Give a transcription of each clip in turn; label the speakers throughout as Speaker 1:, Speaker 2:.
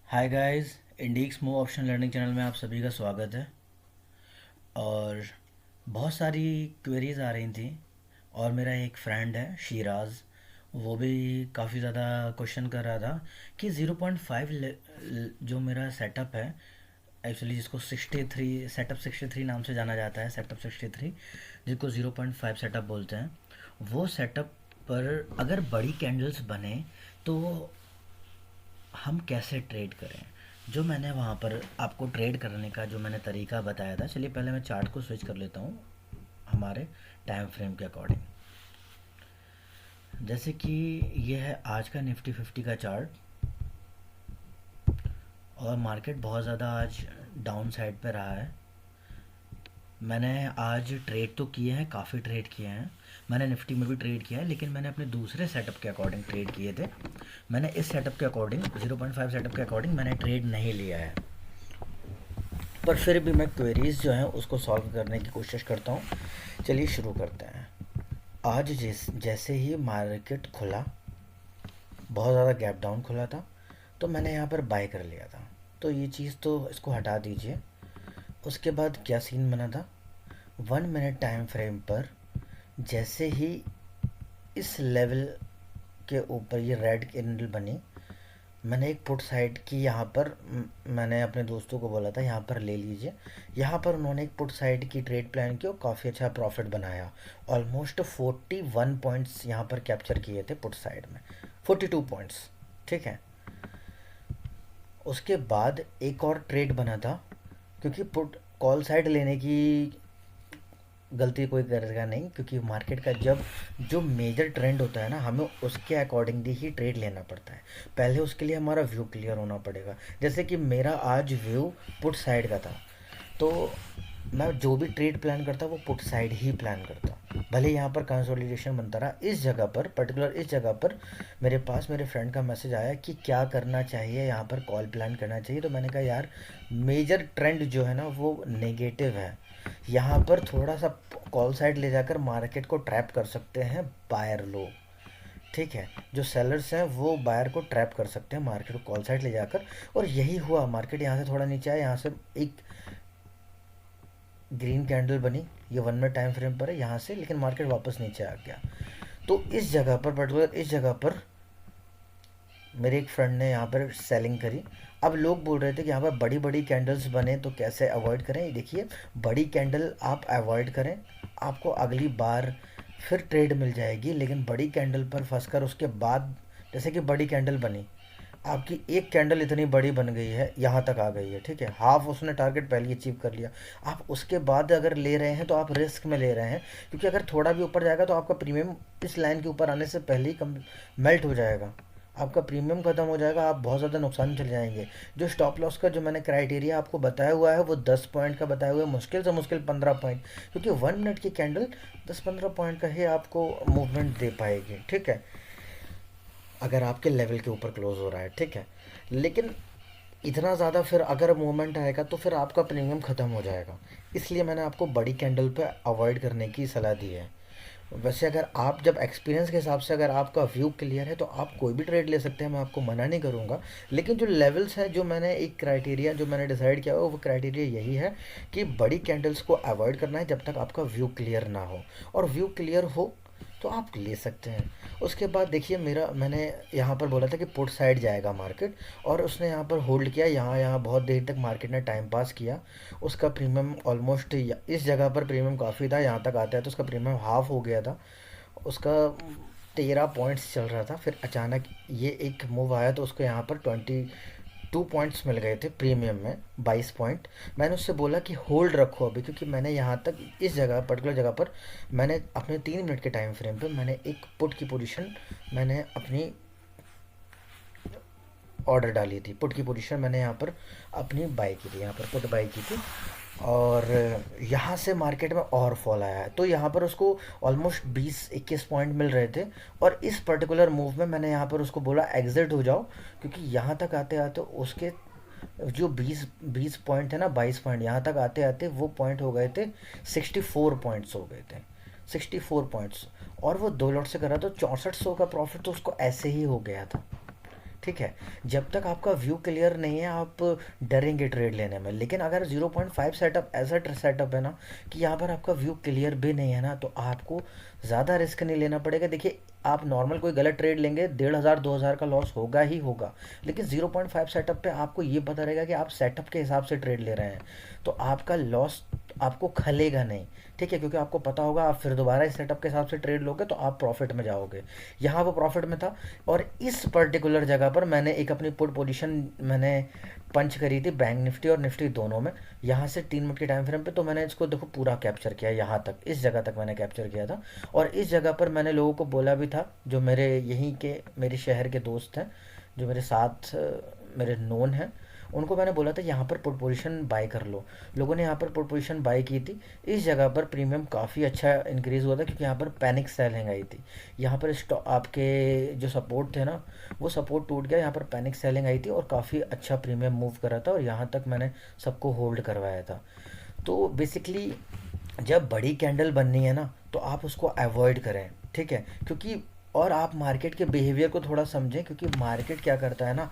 Speaker 1: हाय guys, index move option learning channel में आप सभी का स्वागत है। और बहुत सारी क्वेरीज आ रही थी और मेरा एक फ्रेंड है शिराज, वो भी काफ़ी ज़्यादा क्वेश्चन कर रहा था कि 0.5 जो मेरा सेटअप है, एक्चुअली जिसको 63 सेटअप 63 नाम से जाना जाता है, सेटअप 63 जिसको 0.5 सेटअप बोलते हैं, वो सेटअप पर अगर बड़ी कैंडल्स बने तो हम कैसे ट्रेड करें। जो मैंने वहाँ पर आपको ट्रेड करने का जो मैंने तरीका बताया था, चलिए पहले मैं चार्ट को स्विच कर लेता हूँ हमारे टाइम फ्रेम के अकॉर्डिंग। जैसे कि ये है आज का निफ्टी 50 का चार्ट और मार्केट बहुत ज़्यादा आज डाउन साइड पे रहा है। मैंने आज ट्रेड तो किए हैं, काफ़ी ट्रेड किए हैं, मैंने निफ्टी में भी ट्रेड किया है, लेकिन मैंने अपने दूसरे सेटअप के अकॉर्डिंग ट्रेड किए थे। मैंने इस सेटअप के अकॉर्डिंग 0.5 सेटअप के अकॉर्डिंग मैंने ट्रेड नहीं लिया है, पर फिर भी मैं क्वेरीज जो हैं उसको सॉल्व करने की कोशिश करता हूँ। चलिए शुरू करते हैं। आज जैसे ही मार्केट खुला, बहुत ज़्यादा गैप डाउन खुला था, तो मैंने यहाँ पर बाय कर लिया था। तो ये चीज़ तो इसको हटा दीजिए। उसके बाद क्या सीन बना था, 1 मिनट टाइम फ्रेम पर जैसे ही इस लेवल के ऊपर ये रेड कैंडल बनी, मैंने एक पुट साइड की यहाँ पर मैंने अपने दोस्तों को बोला था यहाँ पर ले लीजिए। यहाँ पर उन्होंने एक पुट साइड की ट्रेड प्लान की और काफ़ी अच्छा प्रॉफिट बनाया। ऑलमोस्ट 41 पॉइंट्स यहाँ पर कैप्चर किए थे पुट साइड में, 42 पॉइंट्स। ठीक है। उसके बाद एक और ट्रेड बना था, क्योंकि पुट कॉल साइड लेने की गलती कोई करेगा नहीं, क्योंकि मार्केट का जब जो मेजर ट्रेंड होता है ना, हमें उसके अकॉर्डिंगली ही ट्रेड लेना पड़ता है। पहले उसके लिए हमारा व्यू क्लियर होना पड़ेगा। जैसे कि मेरा आज व्यू पुट साइड का था, तो मैं जो भी ट्रेड प्लान करता वो पुट साइड ही प्लान करता। भले यहाँ पर कंसोलिडेशन बनता रहा, इस जगह पर पर्टिकुलर इस जगह पर मेरे पास मेरे फ्रेंड का मैसेज आया कि क्या करना चाहिए, यहाँ पर कॉल प्लान करना चाहिए। तो मैंने कहा यार, मेजर ट्रेंड जो है ना वो नेगेटिव है, यहाँ पर थोड़ा सा कॉल साइड ले जाकर मार्केट को ट्रैप कर सकते हैं बायर लोग। ठीक है, जो सेलर्स हैं वो बायर को ट्रैप कर सकते हैं मार्केट को कॉल साइड ले जाकर। और यही हुआ, मार्केट यहाँ से थोड़ा नीचे आया, यहाँ से एक ग्रीन कैंडल बनी, ये 1 मिनट टाइम फ्रेम पर है यहाँ से, लेकिन मार्केट वापस नीचे आ गया। तो इस जगह पर पर्टिकुलर इस जगह पर मेरे एक फ्रेंड ने यहाँ पर सेलिंग करी। अब लोग बोल रहे थे कि यहाँ पर बड़ी बड़ी कैंडल्स बने तो कैसे अवॉइड करें। ये देखिए, बड़ी कैंडल आप अवॉइड करें, आपको अगली बार फिर ट्रेड मिल जाएगी। लेकिन बड़ी कैंडल पर फंसकर उसके बाद, जैसे कि बड़ी कैंडल बनी, आपकी एक कैंडल इतनी बड़ी बन गई है, यहाँ तक आ गई है। ठीक है, हाफ उसने टारगेट पहले अचीव कर लिया। आप उसके बाद अगर ले रहे हैं तो आप रिस्क में ले रहे हैं, क्योंकि अगर थोड़ा भी ऊपर जाएगा तो आपका प्रीमियम इस लाइन के ऊपर आने से पहले ही कम मेल्ट हो जाएगा, आपका प्रीमियम ख़त्म हो जाएगा, आप बहुत ज़्यादा नुकसान में चले जाएंगे। जो स्टॉप लॉस का जो मैंने क्राइटेरिया आपको बताया हुआ है वो 10 पॉइंट का बताया हुआ है, मुश्किल से मुश्किल 15 पॉइंट, क्योंकि 1 मिनट की कैंडल 10-15 पॉइंट का ही आपको मूवमेंट दे पाएगी। ठीक है, अगर आपके लेवल के ऊपर क्लोज हो रहा है। ठीक है, लेकिन इतना ज़्यादा फिर अगर मूवमेंट आएगा तो फिर आपका प्रीमियम ख़त्म हो जाएगा। इसलिए मैंने आपको बड़ी कैंडल पे अवॉइड करने की सलाह दी है। वैसे अगर आप जब एक्सपीरियंस के हिसाब से अगर आपका व्यू क्लियर है तो आप कोई भी ट्रेड ले सकते हैं, मैं आपको मना नहीं करूँगा। लेकिन जो लेवल्स हैं, जो मैंने एक क्राइटेरिया जो मैंने डिसाइड किया हो, वो क्राइटेरिया यही है कि बड़ी कैंडल्स को अवॉइड करना है जब तक आपका व्यू क्लियर ना हो। और व्यू क्लियर हो तो आप ले सकते हैं। उसके बाद देखिए, मैंने यहाँ पर बोला था कि पुट साइड जाएगा मार्केट, और उसने यहाँ पर होल्ड किया, यहाँ यहाँ बहुत देर तक मार्केट ने टाइम पास किया। उसका प्रीमियम ऑलमोस्ट इस जगह पर प्रीमियम काफ़ी था, यहाँ तक आता है तो उसका प्रीमियम हाफ हो गया था। उसका 13 पॉइंट्स चल रहा था, फिर अचानक ये एक मूव आया तो उसको यहाँ पर 22 पॉइंट्स मिल गए थे प्रीमियम में, 22 पॉइंट। मैंने उससे बोला कि होल्ड रखो अभी, क्योंकि मैंने यहाँ तक इस जगह पर्टिकुलर जगह पर मैंने अपने 3 मिनट के टाइम फ्रेम पे मैंने एक पुट की पोजीशन मैंने अपनी ऑर्डर डाली थी, पुट की पोजीशन मैंने यहाँ पर अपनी बाई की थी, यहाँ पर पुट बाई की थी। और यहाँ से मार्केट में और फॉल आया है, तो यहाँ पर उसको ऑलमोस्ट 20-21 पॉइंट मिल रहे थे। और इस पर्टिकुलर मूव में मैंने यहाँ पर उसको बोला एग्जिट हो जाओ, क्योंकि यहाँ तक आते आते उसके जो 20 पॉइंट थे ना, 22 पॉइंट, यहाँ तक आते आते वो पॉइंट हो गए थे 64 पॉइंट्स हो गए थे, 64 पॉइंट्स। और वो 2 लॉट से करा तो 6400 का प्रॉफिट तो उसको ऐसे ही हो गया था। ठीक है। जब तक आपका व्यू क्लियर नहीं है आप डरेंगे ट्रेड लेने में। लेकिन अगर 0.5 सेटअप ऐसा सेटअप है ना कि यहाँ पर आपका व्यू क्लियर भी नहीं है ना, तो आपको ज़्यादा रिस्क नहीं लेना पड़ेगा। देखिए, आप नॉर्मल कोई गलत ट्रेड लेंगे 1,500 2,000 का लॉस होगा ही होगा। लेकिन 0.5 सेटअप पे आपको ये पता रहेगा कि आप सेटअप के हिसाब से ट्रेड ले रहे हैं, तो आपका लॉस आपको खलेगा नहीं। ठीक है, क्योंकि आपको पता होगा आप फिर दोबारा इस सेटअप के हिसाब से ट्रेड लोगे तो आप प्रॉफिट में जाओगे। यहाँ वो प्रॉफिट में था। और इस पर्टिकुलर जगह पर मैंने एक अपनी पुट पोजीशन मैंने पंच करी थी, बैंक निफ्टी और निफ्टी दोनों में, यहाँ से 3 मिनट के टाइम फ्रेम पे। तो मैंने इसको देखो पूरा कैप्चर किया, यहाँ तक इस जगह तक मैंने कैप्चर किया था। और इस जगह पर मैंने लोगों को बोला भी था, जो मेरे यहीं के मेरे शहर के दोस्त हैं, जो मेरे साथ मेरे नोन हैं, उनको मैंने बोला था यहाँ पर पुट पोजीशन बाय कर लो। लोगों ने यहाँ पर पुट पोजीशन बाय की थी। इस जगह पर प्रीमियम काफ़ी अच्छा इंक्रीज़ हुआ था, क्योंकि यहाँ पर पैनिक सेलिंग आई थी। यहाँ पर आपके जो सपोर्ट थे ना, वो सपोर्ट टूट गया, यहाँ पर पैनिक सेलिंग आई थी और काफ़ी अच्छा प्रीमियम मूव करा था, और यहाँ तक मैंने सबको होल्ड करवाया था। तो बेसिकली जब बड़ी कैंडल बननी है ना, तो आप उसको अवॉइड करें। ठीक है, क्योंकि और आप मार्केट के बिहेवियर को थोड़ा समझें, क्योंकि मार्केट क्या करता है ना,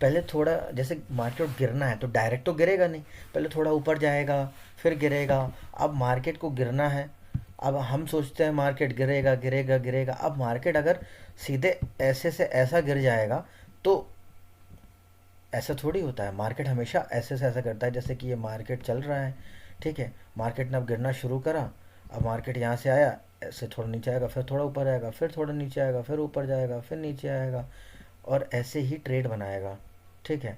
Speaker 1: पहले थोड़ा जैसे मार्केट गिरना है तो डायरेक्ट तो गिरेगा नहीं, पहले थोड़ा ऊपर जाएगा फिर गिरेगा। अब मार्केट को गिरना है, अब हम सोचते हैं मार्केट गिरेगा गिरेगा गिरेगा। अब मार्केट अगर सीधे ऐसे से ऐसा गिर जाएगा तो ऐसा थोड़ी होता है। मार्केट हमेशा ऐसे से ऐसा करता है, जैसे कि ये मार्केट चल रहा है। ठीक है, मार्केट ने अब गिरना शुरू करा। अब मार्केट यहाँ से आया, ऐसे थोड़ा नीचे आएगा, फिर थोड़ा ऊपर आएगा, फिर थोड़ा नीचे आएगा, फिर ऊपर जाएगा, फिर नीचे आएगा, और ऐसे ही ट्रेड बनाएगा। ठीक है,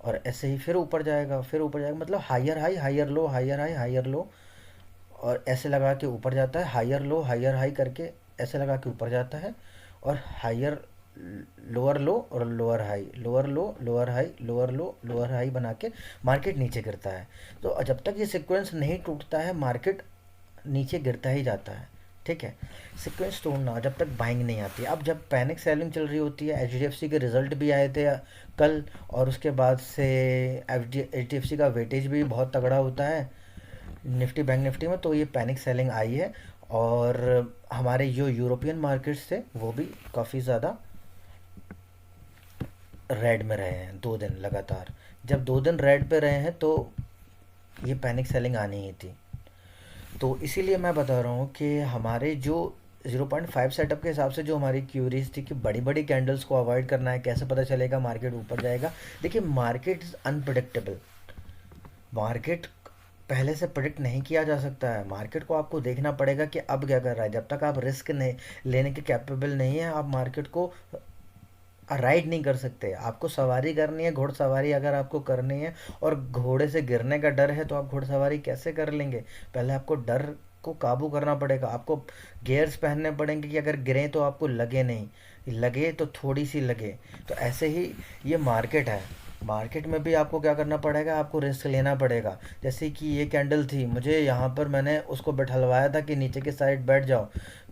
Speaker 1: और ऐसे ही फिर ऊपर जाएगा, फिर ऊपर जाएगा, मतलब higher high higher low, higher high higher low, और ऐसे लगा के ऊपर जाता है, हायर लो हायर हाई करके ऐसे लगा के ऊपर जाता है, और हायर लोअर लो और लोअर हाई, लोअर लो लोअर हाई, लोअर लो लोअर हाई बना के मार्केट नीचे गिरता है। तो जब तक ये सीक्वेंस नहीं टूटता है मार्केट नीचे गिरता ही जाता है। ठीक है, सीक्वेंस तोड़ना जब तक बाइंग नहीं आती। अब जब पैनिक सेलिंग चल रही होती है, HDFC के रिजल्ट भी आए थे कल, और उसके बाद से HDFC का वेटेज भी बहुत तगड़ा होता है निफ्टी बैंक निफ्टी में, तो ये पैनिक सेलिंग आई है। और हमारे जो यूरोपियन मार्केट्स थे वो भी काफ़ी ज़्यादा रेड में रहे हैं 2 दिन लगातार। जब 2 दिन रेड पे रहे हैं तो ये पैनिक सेलिंग आनी ही थी। तो इसीलिए मैं बता रहा हूँ कि हमारे जो 0.5 सेटअप के हिसाब से जो हमारी क्यूरीज थी कि बड़ी बड़ी कैंडल्स को अवॉइड करना है, कैसे पता चलेगा मार्केट ऊपर जाएगा। देखिए, मार्केट इज़ अनप्रडिक्टेबल। मार्केट पहले से प्रिडिक्ट नहीं किया जा सकता है। मार्केट को आपको देखना पड़ेगा कि अब क्या कर रहा है। जब तक आप रिस्क नहीं लेने के कैपेबल नहीं है, आप मार्केट को राइड नहीं कर सकते। आपको सवारी करनी है, घुड़सवारी अगर आपको करनी है, और घोड़े से गिरने का डर है, तो आप घुड़सवारी कैसे कर लेंगे। पहले आपको डर को काबू करना पड़ेगा। आपको गियर्स पहनने पड़ेंगे कि अगर गिरें तो आपको लगे नहीं, लगे तो थोड़ी सी लगे। तो ऐसे ही ये मार्केट है। मार्केट में भी आपको क्या करना पड़ेगा, आपको रिस्क लेना पड़ेगा। जैसे कि ये कैंडल थी, मुझे यहाँ पर मैंने उसको बैठलवाया था कि नीचे के साइड बैठ जाओ।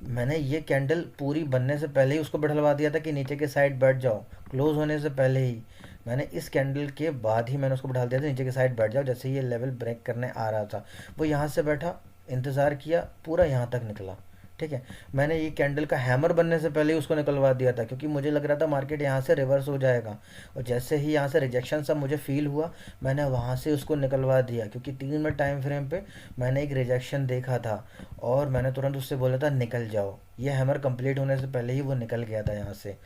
Speaker 1: मैंने ये कैंडल पूरी बनने से पहले ही उसको बैठलवा दिया था कि नीचे के साइड बैठ जाओ। क्लोज होने से पहले ही मैंने इस कैंडल के बाद ही मैंने उसको बैठा दिया था नीचे के साइड बैठ जाओ। जैसे ये लेवल ब्रेक करने आ रहा था, वो यहाँ से बैठा, इंतज़ार किया, पूरा यहाँ तक निकला। ठीक है, मैंने ये कैंडल का हैमर बनने से पहले ही उसको निकलवा दिया था, क्योंकि मुझे लग रहा था मार्केट यहाँ से रिवर्स हो जाएगा। और जैसे ही यहाँ से रिजेक्शन सब मुझे फील हुआ, मैंने वहाँ से उसको निकलवा दिया, क्योंकि 3 मिनट टाइम फ्रेम पे मैंने एक रिजेक्शन देखा था, और मैंने तुरंत उससे बोला था निकल जाओ। ये हैमर कंप्लीट होने से पहले ही वो निकल गया था यहाँ से।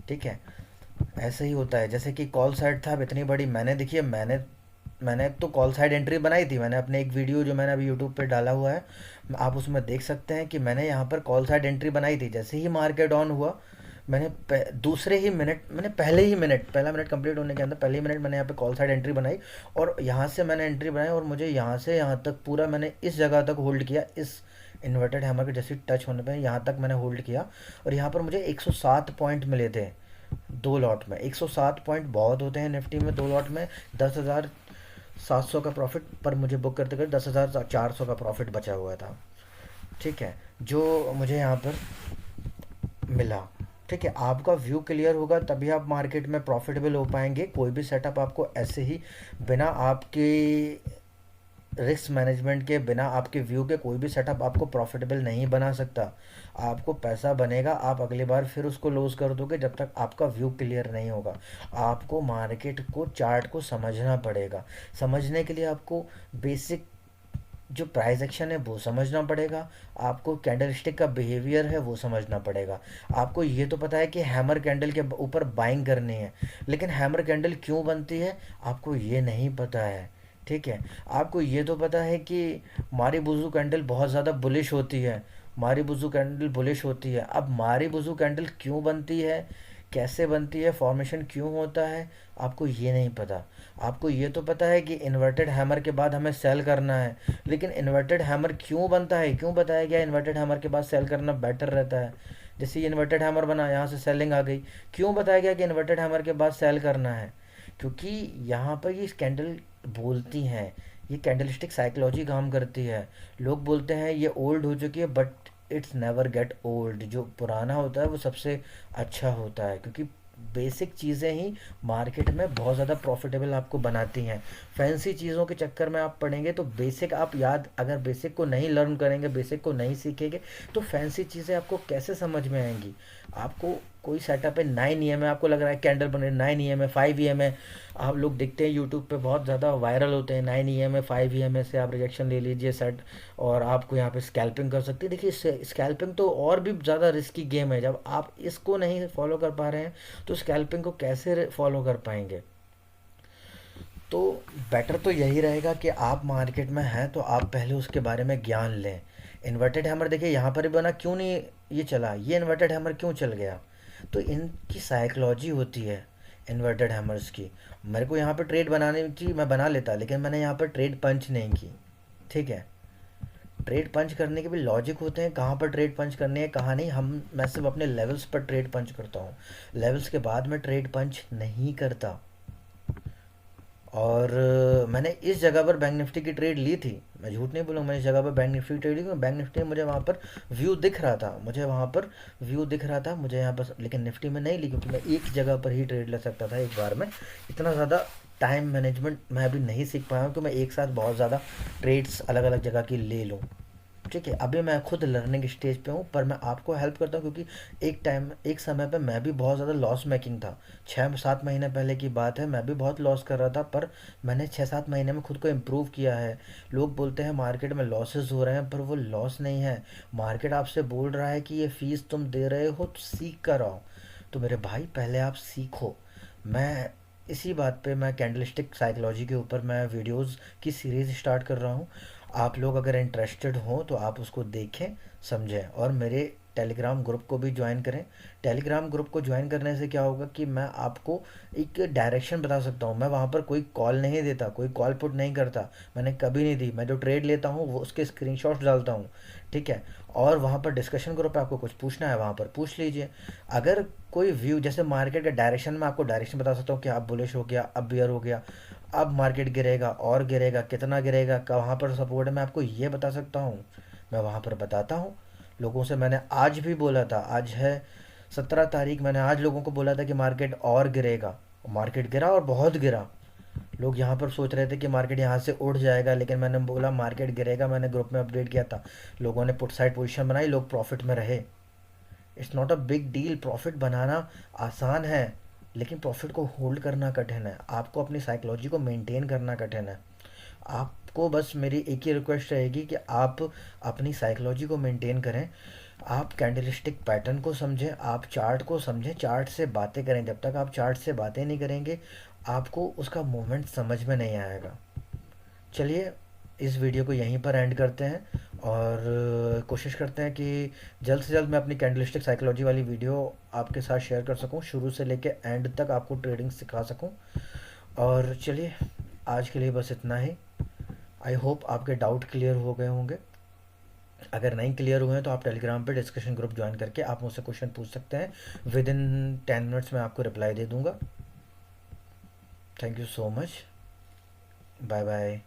Speaker 1: ठीक है, ऐसे ही होता है। जैसे कि कॉल साइड था, अब इतनी बड़ी मैंने देखिए मैंने तो कॉल साइड एंट्री बनाई थी। मैंने अपने एक वीडियो जो मैंने अभी यूट्यूब पे डाला हुआ है, आप उसमें देख सकते हैं कि मैंने यहाँ पर कॉल साइड एंट्री बनाई थी। जैसे ही मार्केट ऑन हुआ, मैंने दूसरे ही मिनट, मैंने पहले ही मिनट, पहला मिनट कंप्लीट होने के अंदर पहले ही मिनट मैंने यहाँ पे कॉल साइड एंट्री बनाई, और यहाँ से मैंने एंट्री बनाई, और मुझे यहाँ से यहाँ तक पूरा मैंने इस जगह तक होल्ड किया। इस इन्वर्टेड हैमर के जैसे टच होने पे यहाँ तक मैंने होल्ड किया, और यहाँ पर मुझे 107 पॉइंट मिले थे 2 लॉट में। 107 पॉइंट बहुत होते हैं निफ्टी में 2 लॉट में। 10,700 का प्रॉफिट पर मुझे बुक करते करते 10,400 का प्रॉफिट बचा हुआ था। ठीक है, जो मुझे यहाँ पर मिला। ठीक है, आपका व्यू क्लियर होगा तभी आप मार्केट में प्रॉफिटेबल हो पाएंगे। कोई भी सेटअप आपको ऐसे ही बिना आपके रिस्क मैनेजमेंट के, बिना आपके व्यू के, कोई भी सेटअप आपको प्रॉफिटेबल नहीं बना सकता। आपको पैसा बनेगा, आप अगली बार फिर उसको लॉस कर दोगे जब तक आपका व्यू क्लियर नहीं होगा। आपको मार्केट को, चार्ट को समझना पड़ेगा। समझने के लिए आपको बेसिक जो प्राइस एक्शन है वो समझना पड़ेगा, आपको कैंडलस्टिक का बिहेवियर है वो समझना पड़ेगा। आपको ये तो पता है कि हैमर कैंडल के ऊपर बाइंग करनी है, लेकिन हैमर कैंडल क्यों बनती है आपको ये नहीं पता है। ठीक है, आपको ये तो पता है कि मारी बुजू कैंडल बहुत ज़्यादा बुलिश होती है, मारी बुजू कैंडल बुलिश होती है। अब मारी बुजू कैंडल क्यों बनती है, कैसे बनती है, फॉर्मेशन क्यों होता है, आपको ये नहीं पता। आपको ये तो पता है कि इन्वर्टेड हैमर के बाद हमें सेल करना है, लेकिन इन्वर्टेड हैमर क्यों बनता है, क्यों बताया गया इन्वर्टेड हैमर के बाद सेल करना बेटर रहता है। जैसे ये इन्वर्टेड हैमर बना, यहाँ से सेलिंग आ गई, क्यों बताया गया कि इन्वर्टेड हैमर के बाद सेल करना है, क्योंकि यहाँ पर ये कैंडल बोलती हैं, ये कैंडलस्टिक साइकोलॉजी काम करती है। लोग बोलते हैं ये ओल्ड हो चुकी है, but it's never get old. जो पुराना होता है वो सबसे अच्छा होता है, क्योंकि बेसिक चीज़ें ही मार्केट में बहुत ज़्यादा प्रॉफिटेबल आपको बनाती हैं। फैंसी चीज़ों के चक्कर में आप पड़ेंगे तो बेसिक आप याद, अगर बेसिक को नहीं लर्न करेंगे, बेसिक को नहीं सीखेंगे, तो फैंसी चीज़ें आपको कैसे समझ में आएंगी। आपको कोई सेटअप है 9 EM है, आपको लग रहा है कैंडल बन रही है 9 EM है 5 EM है। आप लोग देखते हैं यूट्यूब पे बहुत ज़्यादा वायरल होते हैं 9 EM है 5 EM है से आप रिजेक्शन ले लीजिए सेट, और आपको यहाँ पे स्कैल्पिंग कर सकते हैं। देखिए स्कैल्पिंग तो और भी ज़्यादा रिस्की गेम है, जब आप इसको नहीं फॉलो कर पा रहे हैं तो स्कैल्पिंग को कैसे फॉलो कर पाएंगे। तो बेटर तो यही रहेगा कि आप मार्केट में हैं तो आप पहले उसके बारे में ज्ञान लें। इन्वर्टेड हैमर देखिए यहाँ पर ही बना, क्यों नहीं ये चला, ये इन्वर्टेड हैमर क्यों चल गया, तो इनकी साइकोलॉजी होती है इन्वर्टेड हैमर्स की। मेरे को यहाँ पर ट्रेड बनाने की, मैं बना लेता, लेकिन मैंने यहाँ पर ट्रेड पंच नहीं की। ठीक है, ट्रेड पंच करने के भी लॉजिक होते हैं, कहाँ पर ट्रेड पंच करनी है कहाँ नहीं। मैं सिर्फ अपने लेवल्स पर ट्रेड पंच करता हूँ, लेवल्स के बाद मैं ट्रेड पंच नहीं करता। और मैंने इस जगह पर बैंक निफ्टी की ट्रेड ली थी, मैं झूठ नहीं बोलूँगा, मैंने इस जगह पर बैंक निफ्टी की ट्रेड ली, क्योंकि बैंक निफ्टी में मुझे वहाँ पर व्यू दिख रहा था, मुझे वहाँ पर व्यू दिख रहा था मुझे यहाँ पर, लेकिन निफ्टी में नहीं ली, क्योंकि मैं एक जगह पर ही ट्रेड ले सकता था एक बार में। इतना ज़्यादा टाइम मैनेजमेंट मैं अभी नहीं सीख पाया हूँ कि मैं एक साथ बहुत ज़्यादा ट्रेड्स अलग अलग जगह की ले लूँ। ठीक है, अभी मैं खुद लर्निंग स्टेज पे हूँ, पर मैं आपको हेल्प करता हूँ, क्योंकि एक समय पे मैं भी बहुत ज़्यादा लॉस मेकिंग था। 6-7 महीने पहले की बात है, मैं भी बहुत लॉस कर रहा था, पर मैंने 6-7 महीने में खुद को इम्प्रूव किया है। लोग बोलते हैं मार्केट में लॉसेस हो रहे हैं, पर वो लॉस नहीं है। मार्केट आपसे बोल रहा है कि ये फ़ीस तुम दे रहे हो तो सीख कर आओ। तो मेरे भाई पहले आप सीखो। मैं इसी बात पे, मैं कैंडलस्टिक साइकोलॉजी के ऊपर मैं वीडियोस की सीरीज़ स्टार्ट कर रहा हूँ। आप लोग अगर इंटरेस्टेड हो तो आप उसको देखें, समझें, और मेरे टेलीग्राम ग्रुप को भी ज्वाइन करें। टेलीग्राम ग्रुप को ज्वाइन करने से क्या होगा कि मैं आपको एक डायरेक्शन बता सकता हूँ। मैं वहाँ पर कोई कॉल नहीं देता, कोई कॉल पुट नहीं करता, मैंने कभी नहीं दी। मैं जो ट्रेड लेता हूँ वो उसके स्क्रीनशॉट्स डालता हूँ। ठीक है, और वहाँ पर डिस्कशन ग्रुप पे आपको कुछ पूछना है वहाँ पर पूछ लीजिए। अगर कोई व्यू, जैसे मार्केट के डायरेक्शन में आपको डायरेक्शन बता सकता हूँ कि अब बुलिश हो गया, अब बियर हो गया, अब मार्केट गिरेगा और गिरेगा, कितना गिरेगा, कहाँ पर सपोर्ट है, मैं आपको ये बता सकता हूँ। मैं वहाँ पर बताता हूँ लोगों से। मैंने आज भी बोला था, आज है 17 तारीख, मैंने आज लोगों को बोला था कि मार्केट और गिरेगा। मार्केट गिरा और बहुत गिरा। लोग यहाँ पर सोच रहे थे कि मार्केट यहाँ से उड़ जाएगा, लेकिन मैंने बोला मार्केट गिरेगा, मैंने ग्रुप में अपडेट किया था। लोगों ने पुट साइड पोजीशन बनाई, लोग प्रॉफिट में रहे। It's not a big deal, profit बनाना आसान है, लेकिन प्रॉफिट को होल्ड करना कठिन है। आपको अपनी साइकोलॉजी को मेंटेन करना कठिन है। आपको बस मेरी एक ही रिक्वेस्ट रहेगी कि आप अपनी साइकोलॉजी को मेंटेन करें। आप कैंडलस्टिक पैटर्न को समझें, आप चार्ट को समझें, चार्ट से बातें करें। जब तक आप चार्ट से बातें नहीं करेंगे आपको उसका मूवमेंट समझ में नहीं आएगा। चलिए इस वीडियो को यहीं पर एंड करते हैं, और कोशिश करते हैं कि जल्द से जल्द मैं अपनी कैंडलस्टिक साइकोलॉजी वाली वीडियो आपके साथ शेयर कर सकूं, शुरू से लेके एंड तक आपको ट्रेडिंग सिखा सकूं। और चलिए आज के लिए बस इतना ही। आई होप आपके डाउट क्लियर हो गए होंगे। अगर नहीं क्लियर हुए हैं तो आप टेलीग्राम पे डिस्कशन ग्रुप ज्वाइन करके आप मुझसे क्वेश्चन पूछ सकते हैं। विद इन 10 मिनट्स में आपको रिप्लाई दे दूंगा। Thank you so much, bye bye.